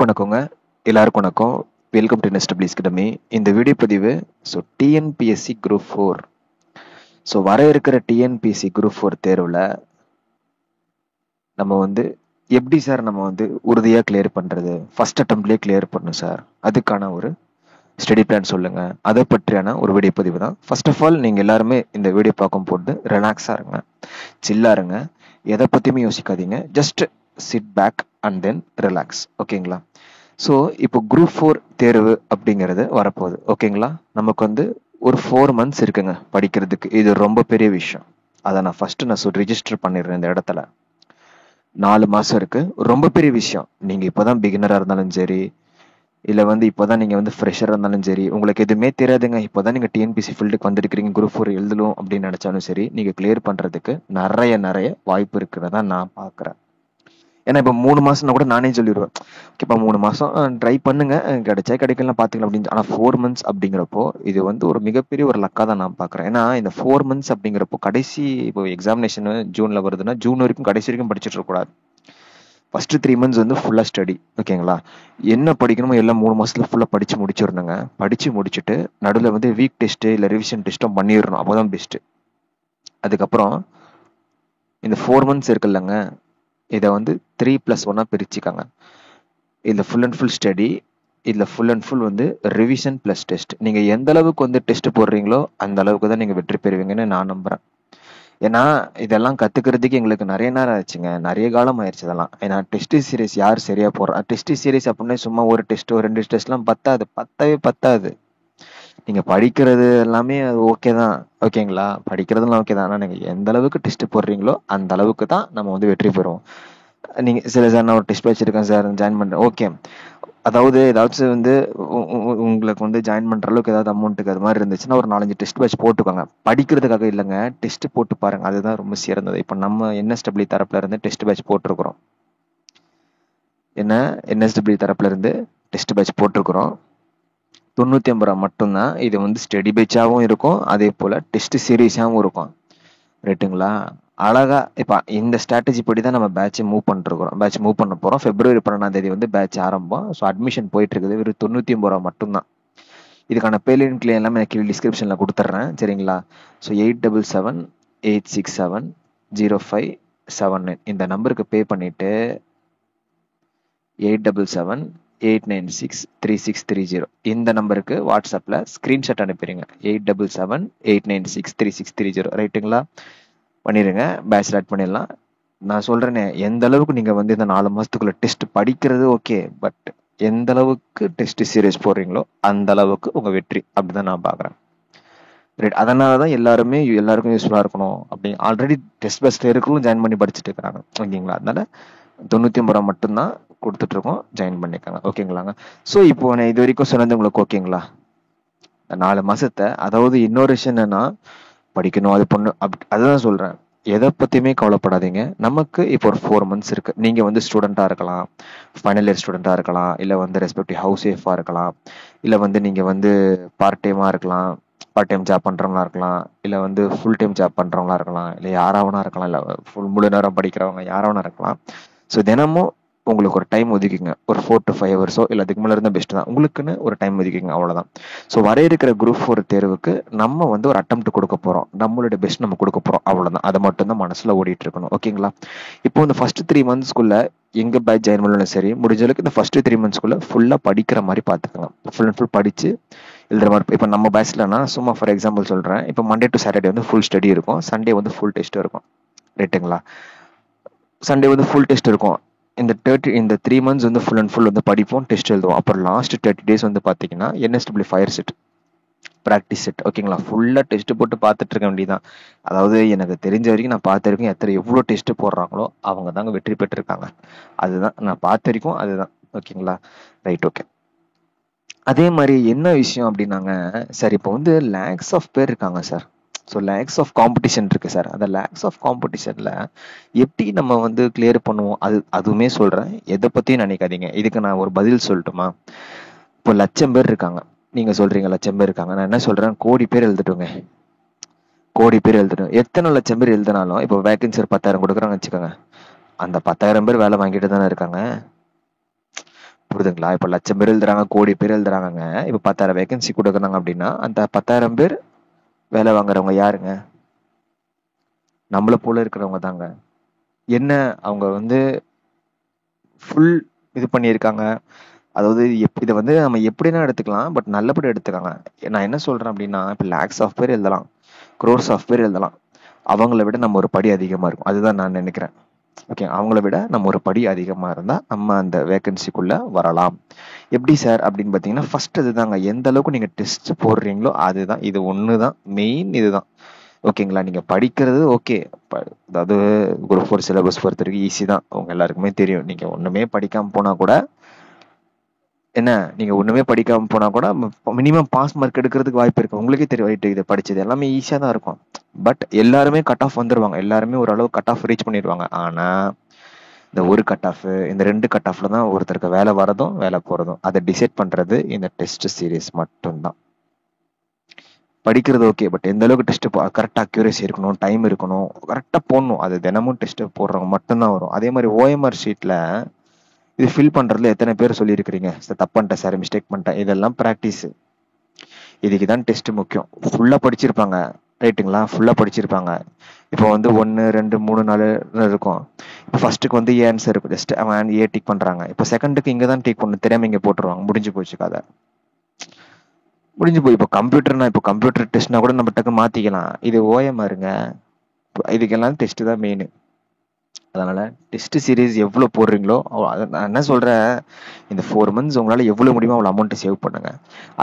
வணக்கங்க. எல்லாருக்கும் வணக்கம். Welcome to NSW academy. இந்த வீடியோ பதிவு டிஎன்பிஎஸ்சி குரூப் 4. வர இருக்கிற டிஎன்பிஎஸ்சி குரூப் 4 தேர்வில் நம்ம எப்படி சார் நம்ம உறுதியாக கிளியர் பண்ணுறது, ஃபர்ஸ்ட் அட்டம்ப்ட்லேயே கிளியர் பண்ணணும் சார், அதுக்கான ஒரு ஸ்டடி பிளான் சொல்லுங்க. அதை பற்றியான ஒரு வீடியோ பதிவு தான். ஃபர்ஸ்ட் ஆஃப் ஆல் நீங்கள் எல்லாருமே இந்த வீடியோ பார்க்கும் போது ரிலாக்ஸாக இருங்க, சில்லாக இருங்க, எதை பற்றியுமே யோசிக்காதீங்க. Just sit back and then relax. ஓகேங்களா? ஸோ இப்போ குரூப் 4 தேர்வு அப்படிங்கிறது வரப்போகுது. ஓகேங்களா? நமக்கு ஒரு 4 months இருக்குங்க படிக்கிறதுக்கு. இது ரொம்ப பெரிய விஷயம். அதை நான் ரிஜிஸ்டர் பண்ணிடுறேன் இந்த இடத்துல. 4 மாதம் இருக்கு. ரொம்ப பெரிய விஷயம். நீங்கள் இப்போதான் பிகினராக இருந்தாலும் சரி, இல்லை இப்போதான் நீங்கள் ஃப்ரெஷராக இருந்தாலும் சரி, உங்களுக்கு எதுவுமே தெரியாதுங்க, இப்போதான் நீங்கள் டிஎன்பிசி ஃபீல்டுக்கு வந்திருக்கிறீங்க, குரூப் 4 எழுதணும் அப்படின்னு நினச்சாலும் சரி, நீங்கள் கிளியர் பண்ணுறதுக்கு நிறைய வாய்ப்பு இருக்கிறதா நான் பார்க்குறேன். ஏன்னா இப்போ 3 மாசம்னா கூட நானே சொல்லிடுவேன், ஓகேப்பா 3 மாசம் ட்ரை பண்ணுங்க, கிடைச்சா கிடைக்கலாம் பார்த்துக்கலாம் அப்படின்னு. ஆனால் 4 months அப்படிங்கிறப்போ இது ஒரு மிகப்பெரிய ஒரு லக்காக தான் நான் பார்க்குறேன். ஏன்னா இந்த 4 months அப்படிங்கிறப்போ கடைசி இப்போ எக்ஸாமினேஷன் ஜூனில் வருதுன்னா ஜூன் வரைக்கும் கடைசி வரைக்கும் படிச்சுட்டு இருக்கக்கூடாது. ஃபர்ஸ்ட் 3 months ஃபுல்லாக ஸ்டடி. ஓகேங்களா? என்ன படிக்கணுமோ எல்லாம் 3 மாசத்துல ஃபுல்லாக படிச்சு முடிச்சிடணுங்க. படிச்சு முடிச்சுட்டு நடுவில் வீக் டெஸ்ட்டு இல்லை ரிவிஷன் டெஸ்ட்டும் பண்ணிடணும். அப்போதான் பெஸ்ட்டு. அதுக்கப்புறம் இந்த 4 months இருக்குல்லங்க, இதை 3+1 பிரிச்சுக்காங்க. இதில் ஃபுல் அண்ட் ஃபுல் ஸ்டடி, இதில் full and full revision plus test. நீங்கள் எந்த அளவுக்கு டெஸ்ட் போடுறீங்களோ அந்த அளவுக்கு தான் நீங்கள் வெற்றி பெறுவீங்கன்னு நான் நம்புகிறேன். ஏன்னா இதெல்லாம் கற்றுக்கிறதுக்கு எங்களுக்கு நிறைய நேரம் ஆச்சுங்க, நிறைய காலம் ஆயிடுச்சு இதெல்லாம். ஏன்னா டெஸ்ட் சீரிஸ் யார் சரியாக போடுறா? டெஸ்ட் சீரிஸ் அப்படின்னா சும்மா ஒரு டெஸ்ட்டோ 2 டெஸ்ட்லாம் பத்தாது. நீங்கள் படிக்கிறது எல்லாமே அது ஓகே தான். ஓகேங்களா? படிக்கிறதுலாம் ஓகே தான். ஆனால் நீங்கள் எந்த அளவுக்கு டெஸ்ட் போடுறீங்களோ அந்த அளவுக்கு தான் நம்ம வெற்றி பெறுவோம். நீங்கள் சில சார் நான் ஒரு டெஸ்ட் வச்சுருக்கேன் சார், ஜாயின் பண்ணுறேன், ஓகே. அதாவது ஏதாச்சும் உங்களுக்கு ஜாயின் பண்ணுற அளவுக்கு ஏதாவது அமௌண்ட்டுக்கு அது மாதிரி இருந்துச்சுன்னா ஒரு 4-5 டெஸ்ட் வச்சு போட்டுக்கோங்க. படிக்கிறதுக்காக இல்லைங்க, டெஸ்ட் போட்டு பாருங்க, அதுதான் ரொம்ப சிறந்தது. இப்போ நம்ம NSW தரப்புல இருந்து டெஸ்ட் பேட்ச் போட்டிருக்கிறோம். NSW தரப்புல இருந்து டெஸ்ட் பேட்ச் போட்டிருக்கிறோம். 950 ரூபா மட்டும்தான். இது ஸ்டடி பேட்சாகவும் இருக்கும், அதே போல் டெஸ்ட் சீரீஸாகவும் இருக்கும். ரைட்டுங்களா? அழகா இப்போ இந்த ஸ்ட்ராட்டஜி படி தான் நம்ம பேட்ச் மூவ் பண்ண போகிறோம். February 12 பேட்ச் ஆரம்பம். ஸோ அட்மிஷன் போயிட்டு இருக்குது. வெறும் 950 ரூபா மட்டும்தான். இதுக்கான பேலின் கிளே எல்லாமே நான் கீழே டிஸ்கிரிப்ஷனில் கொடுத்துட்றேன், சரிங்களா? ஸோ 8778670579 இந்த நம்பருக்கு பே பண்ணிவிட்டு 8778963630 இந்த நம்பருக்கு வாட்ஸ்அப்பில் ஸ்க்ரீன்ஷாட் அனுப்பிடுங்க. 8778963630. ரைட்டுங்களா? பண்ணிடுங்க, பேட்ச் ஸ்டார்ட் பண்ணிடலாம். நான் சொல்கிறேனே, எந்த அளவுக்கு நீங்கள் இந்த 4 மாதத்துக்குள்ள டெஸ்ட் படிக்கிறது ஓகே, பட் எந்த அளவுக்கு டெஸ்ட் சீரியஸ் போடுறீங்களோ அந்த அளவுக்கு உங்கள் வெற்றி. அப்படிதான் நான் பார்க்குறேன். ரைட். அதனால தான் எல்லாருக்கும் யூஸ்ஃபுல்லாக இருக்கணும் அப்படி. ஆல்ரெடி டெஸ்ட் பெஸ்ட் இருக்கிறவங்களும் ஜாயின் பண்ணி படிச்சுட்டு இருக்கிறாங்க. ஓகேங்களா? அதனால 950 ரூபா மட்டும்தான் கொடுத்துட்ருக்கோம், ஜாயின் பண்ணிக்காங்க. ஓகேங்களாங்க? ஸோ இப்போ நான் இது வரைக்கும் சொன்னது உங்களுக்கு ஓகேங்களா? 4 மாதத்தை, அதாவது இன்னொரு விஷயம் என்னன்னா, படிக்கணும் அது பொண்ணு அதுதான் சொல்கிறேன். எதை பற்றியுமே கவலைப்படாதீங்க. நமக்கு இப்போ ஒரு 4 months இருக்குது. நீங்கள் ஸ்டூடெண்ட்டாக இருக்கலாம், ஃபைனல் இயர் ஸ்டூடெண்ட்டாக இருக்கலாம், இல்லை ரெஸ்பெக்டிவ் ஹவுஸ் ஒய்ஃபாக இருக்கலாம், இல்லை நீங்கள் பார்ட் டைமாக இருக்கலாம், பார்ட் டைம் ஜாப் பண்ணுறவங்களா இருக்கலாம், இல்லை ஃபுல் டைம் ஜாப் பண்ணுறவங்களா இருக்கலாம், இல்லை யாராவனா இருக்கலாம், இல்லை முழு நேரம் படிக்கிறவங்க யாராவனா இருக்கலாம். ஸோ தினமும் உங்களுக்கு ஒரு டைம் ஒதுக்கிங்க. ஒரு 4 to 5 hours இல்லை அதுக்கு மேலே இருந்தால் பெஸ்ட் தான். உங்களுக்குன்னு ஒரு டைம் ஒதுக்கிங்க, அவ்வளோதான். ஸோ வர இருக்கிற குரூப் 4 தேர்வுக்கு நம்ம ஒரு அட்டெம்ப்ட் கொடுக்க போகிறோம், நம்மளோட பெஸ்ட் நம்ம கொடுக்க போகிறோம், அவ்வளோதான். அதை மட்டும்தான் மனசில் ஓடிட்டு இருக்கணும். ஓகேங்களா? இப்போ இந்த ஃபர்ஸ்ட் 3 monthsக்குள்ள எங்கே பேட்ச் ஜாயின் பண்ணாலும் சரி, முடிஞ்ச அளவுக்கு இந்த ஃபர்ஸ்ட் 3 monthsக்குள்ள ஃபுல்லாக படிக்கிற மாதிரி பார்த்துக்கோங்க. ஃபுல் அண்ட் ஃபுல் படித்து எழுதுற மாதிரி. இப்போ நம்ம பேட்ச்லனா சும்மா ஃபார் எக்ஸாம்பிள் சொல்கிறேன், இப்போ Monday to Saturday full study இருக்கும், சண்டே ஃபுல் டெஸ்ட் இருக்கும். ரைட்டுங்களா? சண்டே ஃபுல் டெஸ்ட் இருக்கும். இந்த 3 months ஃபுல் அண்ட் ஃபுல் படிப்போம், டெஸ்ட் எழுதுவோம். அப்புறம் லாஸ்ட் 30 days பார்த்தீங்கன்னா NSW fire set, practice set. ஓகேங்களா? ஃபுல்லாக டெஸ்ட் போட்டு பார்த்துட்டு இருக்க வேண்டியதான். அதாவது எனக்கு தெரிஞ்ச வரைக்கும் நான் பார்த்த வரைக்கும் எவ்வளோ டெஸ்ட் போடுறாங்களோ அவங்க தாங்க வெற்றி பெற்றிருக்காங்க. அதுதான் நான் பார்த்த வரைக்கும், அதுதான். ஓகேங்களா? Right, okay. அதே மாதிரி என்ன விஷயம் அப்படின்னாங்க சார், இப்போ லேக்ஸ் ஆஃப் பேர் இருக்காங்க sir. So lakhs of competition இருக்குது சார். அந்த லேக்ஸ் ஆஃப் காம்படிஷனில் எப்படி நம்ம கிளியர் பண்ணுவோம், அதுவுமே சொல்கிறேன். எதை பற்றியும் நினைக்காதீங்க. இதுக்கு நான் ஒரு பதில் சொல்லட்டுமா? இப்போ 1,00,000 பேர் இருக்காங்க, நீங்கள் சொல்கிறீங்க 1,00,000 பேர் இருக்காங்க. நான் என்ன சொல்கிறேன், கோடி பேர் எழுதிட்டுங்க. கோடி பேர் எழுதிட்டோம். எத்தனை 1,00,000 பேர் எழுதினாலும் இப்போ வேகன்சி ஒரு 10,000 கொடுக்குறாங்கன்னு வச்சுக்கோங்க, அந்த 10,000 பேர் வேலை வாங்கிட்டு தானே இருக்காங்க. புரியுதுங்களா? இப்ப லட்சம் பேர் எழுதுறாங்க, கோடி பேர் எழுதுறாங்கங்க. இப்ப 10,000 வேகன்சி கொடுக்குறாங்க அப்படின்னா அந்த 10,000 பேர் வேலை வாங்குறவங்க யாருங்க? நம்மள போல இருக்கிறவங்க தாங்க. என்ன அவங்க வந்து ஃபுல் இது பண்ணியிருக்காங்க. அதாவது இதை வந்து நம்ம எப்படின்னா எடுத்துக்கலாம், பட் நல்லபடி எடுத்துக்காங்க. நான் என்ன சொல்றேன் அப்படின்னா, இப்போ லேக்ஸ் ஆஃப் பேர் எழுதலாம், க்ரோர்ஸ் ஆஃப் பேர் எழுதலாம். அவங்கள விட நம்ம ஒரு படி அதிகமா இருக்கும். அதுதான் நான் நினைக்கிறேன். ஓகே, அவங்கள விட நம்ம ஒரு படி அதிகமா இருந்தா நம்ம அந்த வேகன்சிக்குள்ள வரலாம். எப்படி சார் அப்படின்னு பார்த்தீங்கன்னா, ஃபர்ஸ்ட் இதுதாங்க. எந்த அளவுக்கு நீங்க டெஸ்ட் போடுறீங்களோ அதுதான். இது ஒண்ணுதான் மெயின். இதுதான் ஓகேங்களா? நீங்க படிக்கிறது ஓகே. அதாவது குரூப் 4 சிலபஸ் பொறுத்த வரைக்கும் ஈஸி தான். உங்க எல்லாருக்குமே தெரியும். நீங்க ஒண்ணுமே படிக்காம போனா கூட என்ன, நீங்க ஒண்ணுமே படிக்காம போனா கூட மினிமம் பாஸ் மார்க் எடுக்கிறதுக்கு வாய்ப்பு இருக்கு. உங்களுக்கே தெரியும், ரைட், இது படிச்சது எல்லாமே ஈஸியா தான் இருக்கும். பட் எல்லாருமே கட் ஆஃப் வந்துருவாங்க. எல்லாருமே ஓரளவு கட் ஆஃப் ரீச் பண்ணிடுவாங்க. ஆனா இந்த ஒரு கட் ஆஃப், இந்த 2 கட் ஆஃப்ல தான் ஒருத்தருக்கு வேலை வரதும் வேலை போறதும். அதை டிசைட் பண்றது இந்த டெஸ்ட் சீரிஸ் மட்டும்தான். படிக்கிறது ஓகே, பட் எந்த அளவுக்கு டெஸ்ட் கரெக்டா அக்யூரேசி இருக்கணும், டைம் இருக்கணும், கரெக்டா போடணும். அது தினமும் டெஸ்ட் போடுறவங்க மட்டும்தான் வரும். அதே மாதிரி ஓஎம்ஆர் ஷீட்ல இது ஃபில் பண்றதுல எத்தனை பேர் சொல்லியிருக்கிறீங்க, சார் தப்பு பண்ணிட்டேன் சார், மிஸ்டேக் பண்ணிட்டேன், இதெல்லாம் ப்ராக்டிஸ். இதுக்கு தான் டெஸ்ட் முக்கியம். ஃபுல்லா படிச்சிருப்பாங்க, ரைட்டுங்களா? ஃபுல்லா படிச்சிருப்பாங்க. இப்போ வந்து 1 2 3 4 இருக்கும். இப்போ ஃபர்ஸ்ட்டுக்கு வந்து ஏ ஆன்சர் இருக்கும், ஜஸ்ட் அவன் ஏ டிக் பண்றாங்க. இப்போ செகண்டுக்கு இங்க தான் டிக் பண்ணு, தெரியாம இங்க போட்டுருவாங்க, முடிஞ்சு போச்சு கதை. முடிஞ்சு போய் இப்போ கம்ப்யூட்டர்னா, இப்போ கம்ப்யூட்டர் டெஸ்ட்னா கூட நம்ம டக்கு மாத்திக்கலாம். இது ஓஎம்ஆருங்க. இதுக்கெல்லாம் டெஸ்ட் தான் மெயின். அதனால டெஸ்ட் சீரிஸ் எவ்வளவு போடுறீங்களோ நான் என்ன சொல்றேன், இந்த 4 months உங்களால எவ்வளவு முடியுமோ அவ்வளவு அமௌண்ட் சேவ் பண்ணுங்க.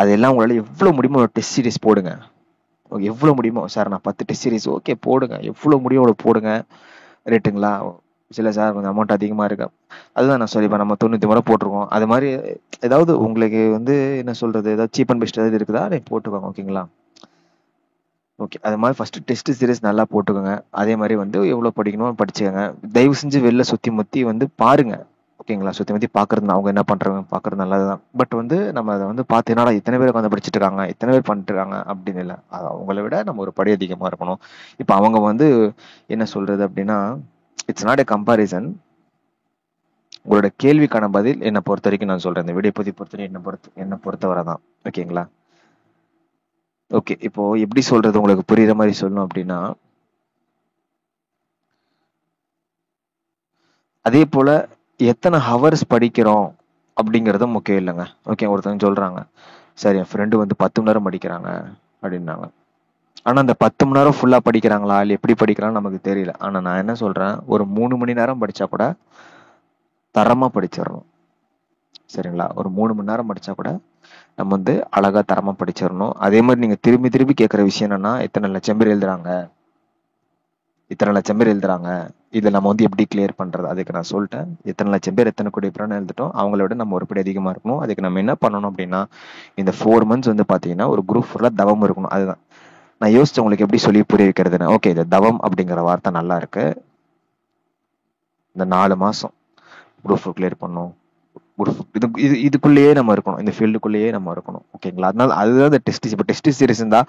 அதெல்லாம் உங்களால எவ்வளவு முடியுமோ டெஸ்ட் சீரிஸ் போடுங்க. எவ்வளவு முடியுமோ, சார் நான் 10 டெஸ்ட் சீரிஸ் ஓகே போடுங்க, எவ்வளவு முடியும் அவ்வளவு போடுங்க, ரேட்டுங்களா? சில சார் கொஞ்சம் அமௌண்ட் அதிகமா இருக்கு, அதுதான் நான் சொல்லிப்பேன். நம்ம 90 முறை போட்டிருக்கோம். அது மாதிரி ஏதாவது உங்களுக்கு வந்து என்ன சொல்றது, ஏதாவது சீப் அண்ட் பெஸ்ட் ஏதாவது இருக்குதா, அதை போட்டுக்கோங்க. ஓகேங்களா? ஓகே, அது மாதிரி ஃபர்ஸ்ட் டெஸ்ட் சீரிஸ் நல்லா போட்டுக்கோங்க. அதே மாதிரி வந்து எவ்வளவு படிக்கணும் படிச்சுக்கோங்க. தயவு செஞ்சு வெளில சுத்தி முத்தி வந்து பாருங்க. ஓகேங்களா? சுத்தி முத்தி பாக்குறது, அவங்க என்ன பண்றாங்க பாக்குறது நல்லதுதான். பட் வந்து நம்ம அதை வந்து பார்த்தீங்கன்னா இத்தனை பேர் உட்காந்து படிச்சுட்டு இருக்காங்க, இத்தனை பேர் பண்ணிட்டு இருக்காங்க அப்படின்னு இல்லை. அது அவங்கள விட நம்ம ஒரு படி அதிகமா இருக்கணும். இப்ப அவங்க வந்து என்ன சொல்றது அப்படின்னா, இட்ஸ் நாட் எ கம்பாரிசன். உங்களோட கேள்விக்கான பதில் என்னை பொறுத்த வரைக்கும் நான் சொல்றேன், இந்த வீடியோ பத்தி பொறுத்த என்ன பொறுத்தவரை தான். ஓகேங்களா? ஓகே, இப்போ எப்படி சொல்றது உங்களுக்கு புரியுற மாதிரி சொல்லணும் அப்படின்னா, அதே போல எத்தனை ஹவர்ஸ் படிக்கிறோம் அப்படிங்கறதும் முக்கியம் இல்லைங்க. ஓகே, ஒருத்தவங்க சொல்றாங்க, சார் என் ஃப்ரெண்டு வந்து 10 மணி நேரம் படிக்கிறாங்க அப்படின்னாங்க. ஆனா அந்த 10 மணி நேரம் ஃபுல்லா படிக்கிறாங்களா இல்ல எப்படி படிக்கிறான்னு நமக்கு தெரியல. ஆனா நான் என்ன சொல்றேன், ஒரு 3 மணி நேரம் படிச்சா கூட தரமா படிச்சிடணும். சரிங்களா? ஒரு 3 மணி நேரம் படிச்சா கூட நம்ம வந்து அழகா தரமா படிச்சிடணும். அதே மாதிரி நீங்க திரும்பி திரும்பி கேட்கிற விஷயம் என்னன்னா, இத்தனை லட்சம் பேர் எழுதுறாங்க, இத்தனை லட்சம் பேர் எழுதுறாங்க, இதை நம்ம வந்து எப்படி கிளியர் பண்றது? அதுக்கு நான் சொல்லிட்டேன், எத்தனை லட்சம் பேர் எத்தனை கோடி பேர் எழுதிட்டோம், அவங்கள விட நம்ம ஒரு படி அதிகமா இருக்கணும். அதுக்கு நம்ம என்ன பண்ணணும் அப்படின்னா, இந்த 4 months வந்து பாத்தீங்கன்னா ஒரு குரூப் ஃபுல்லா தவம் இருக்கணும். அதுதான் நான் யோசிச்சேன் உங்களுக்கு எப்படி சொல்லி புரிய வைக்கிறதுன்னு. ஓகே, இந்த தவம் அப்படிங்கிற வார்த்தை நல்லா இருக்கு. இந்த 4 மாசம் குரூப் கிளியர் பண்ணும், இதுக்குள்ளேயே நம்ம இருக்கணும், இந்த ஃபீல்டுக்குள்ளேயே நம்ம இருக்கணும். ஓகேங்களா? அதனால அதுதான் இந்த டெஸ்ட். இப்போ டெஸ்ட் சீரிஸ் இருந்தா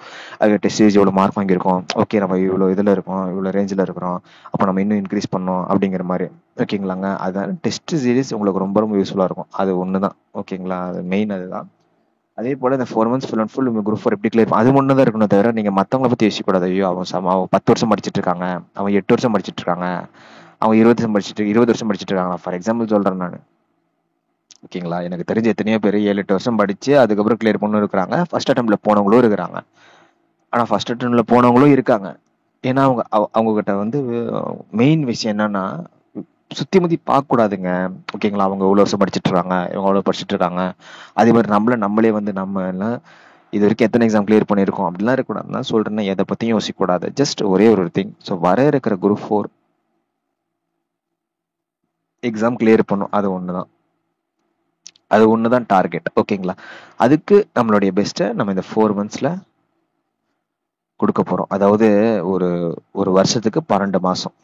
அது டெஸ்ட் சீரிஸ் இவ்வளவு மார்க் வாங்கியிருக்கோம், ஓகே நம்ம இவ்வளவு இதுல இருக்கோம், இவ்வளவு ரேஞ்சில் இருக்கிறோம், அப்போ நம்ம இன்னும் இன்க்ரீஸ் பண்ணோம் அப்படிங்கிற மாதிரி. ஓகேங்களாங்க? அதனால டெஸ்ட் சீரிஸ் உங்களுக்கு ரொம்ப ரொம்ப யூஸ்ஃபுல்லா இருக்கும். அது ஒண்ணுதான். ஓகேங்களா? அது மெயின் அதுதான். அதே போல இந்த 4 months full and full group 4 எப்படி கிளியர், அது ஒண்ணு தான் இருக்கணும். தவிர நீங்க மத்தவங்களை பத்தி யோசிக்க கூடாது. ஐயோ அவன் 10 வருஷம் படிச்சிட்டு இருக்காங்க, அவன் 8 வருஷம் படிச்சிட்டு இருக்காங்க, அவங்க 20 வருஷம் படிச்சிட்டு இருக்காங்க. ஃபார் எக்ஸாம்பிள் சொல்றேன் நான். ஓகேங்களா? எனக்கு தெரிஞ்ச எத்தனையோ பேர் 7 8 வருஷம் படிச்சு அதுக்கப்புறம் கிளியர் பண்ணு இருக்கிறாங்க. ஃபர்ஸ்ட் அட்டம்ப்ட்ல போனவங்களும் இருக்கிறாங்க. ஆனா ஃபர்ஸ்ட் அட்டம்ப்ட்ல போனவங்களும் இருக்காங்க. ஏன்னா அவங்க கிட்ட வந்து மெயின் விஷயம் என்னன்னா, சுத்தி முத்தி பார்க்க கூடாதுங்க. ஓகேங்களா? அவங்க இவ்வளவு வருஷம் படிச்சிட்டு இருக்காங்க, இவங்க அவ்வளவு படிச்சிட்டு இருக்காங்க, அதே மாதிரி நம்மளே வந்து நம்ம எல்லாம் இது வரைக்கும் எத்தனை எக்ஸாம் கிளியர் பண்ணியிருக்கோம் அப்படிலாம் இருக்கக்கூடாது. நான் சொல்றேன்னா எதை பத்தியும் யோசிக்க கூடாது. ஜஸ்ட் ஒரே ஒரு திங், ஸோ வர இருக்கிற குரூப் 4 எக்ஸாம் கிளியர் பண்ணும். அது ஒண்ணுதான் டார்கெட். ஓகேங்களா? அதுக்கு நம்மளுடைய பெஸ்ட்டை நம்ம இந்த 4 monthsல கொடுக்க போறோம். அதாவது ஒரு ஒரு வருஷத்துக்கு 12 மாசம்.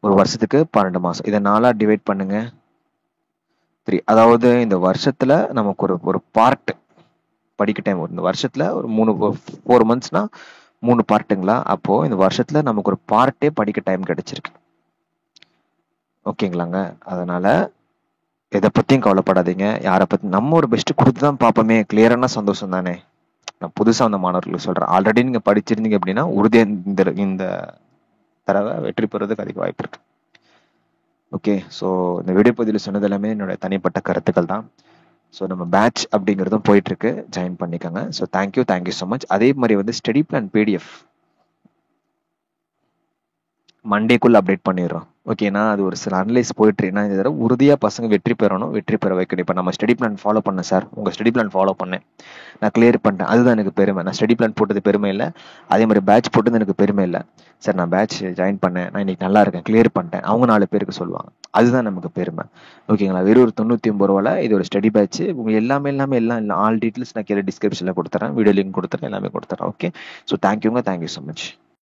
ஒரு வருஷத்துக்கு 12 மாசம். இதை 4ஆ டிவைட் பண்ணுங்க. 3. அதாவது இந்த வருஷத்துல நமக்கு ஒரு ஒரு பார்ட் படிக்க டைம் வரும். இந்த வருஷத்துல ஒரு 4 monthsனா 3 பார்ட்டுங்களா? அப்போ இந்த வருஷத்துல நமக்கு ஒரு பார்ட்டே படிக்க டைம் கிடைச்சிருக்கு. ஓகேங்களாங்க? அதனால எதை பத்தியும் கவலைப்படாதீங்க. யாரை பத்தி நம்ம ஒரு பெஸ்ட் கொடுத்து தான் பார்ப்போமே. கிளியரான சந்தோஷம் தானே. நான் புதுசா வந்த மாணவர்களுக்கு சொல்றேன். ஆல்ரெடி நீங்க படிச்சிருந்தீங்க அப்படின்னா உறுதியா இந்த இந்த தடவை வெற்றி பெறுவதற்கு அதிக வாய்ப்பு இருக்கு. ஓகே, ஸோ இந்த வீடியோ பதிவில் சொன்னது எல்லாமே என்னோட தனிப்பட்ட கருத்துக்கள் தான். ஸோ நம்ம பேட்ச் அப்படிங்கிறதும் போயிட்டு இருக்கு, ஜாயின் பண்ணிக்கோங்க. So thank you so much. அதே மாதிரி வந்து ஸ்டடி பிளான் பிடிஎஃப் மண்டேக்குள்ள அப்டேட் பண்ணிடுறோம். ஓகேனா அது ஒரு சில அனலைஸ் போயிட்டு ஏன்னா இந்த தடவை உறுதியாக பசங்க வெற்றி பெறணும், வெற்றி பெற வைக்கணும். இப்போ நம்ம ஸ்டடி பிளான் ஃபாலோ பண்ணேன் சார், உங்கள் ஸ்டடி பிளான் ஃபாலோ பண்ணேன், நான் கிளியர் பண்ணிட்டேன், அதுதான் எனக்கு பெருமை. நான் ஸ்டடி பிளான் போட்டது பெருமை இல்லை, அதே மாதிரி பேட்ச் போட்டது எனக்கு பெருமை இல்லை. சார் நான் பேட்ச் ஜாயின் பண்ணேன், நான் இன்னைக்கு நல்லா இருக்கேன், கிளியர் பண்ணிட்டேன், அவங்க 4 பேருக்கு சொல்லுவாங்க. அதுதான் நமக்கு பெருமை. ஓகேங்களா. வெறும் ஒரு 99 ரூபாவில் இது ஒரு ஸ்டடி பேட்ச். உங்க எல்லாம் ஆல் டீட்டெயில்ஸ் நான் கீழே டிஸ்கிரிப்ஷனில் கொடுத்துறேன், வீடியோ லிங்க் கொடுத்துறேன், எல்லாமே கொடுத்துறேன். Okay, so thank you so much.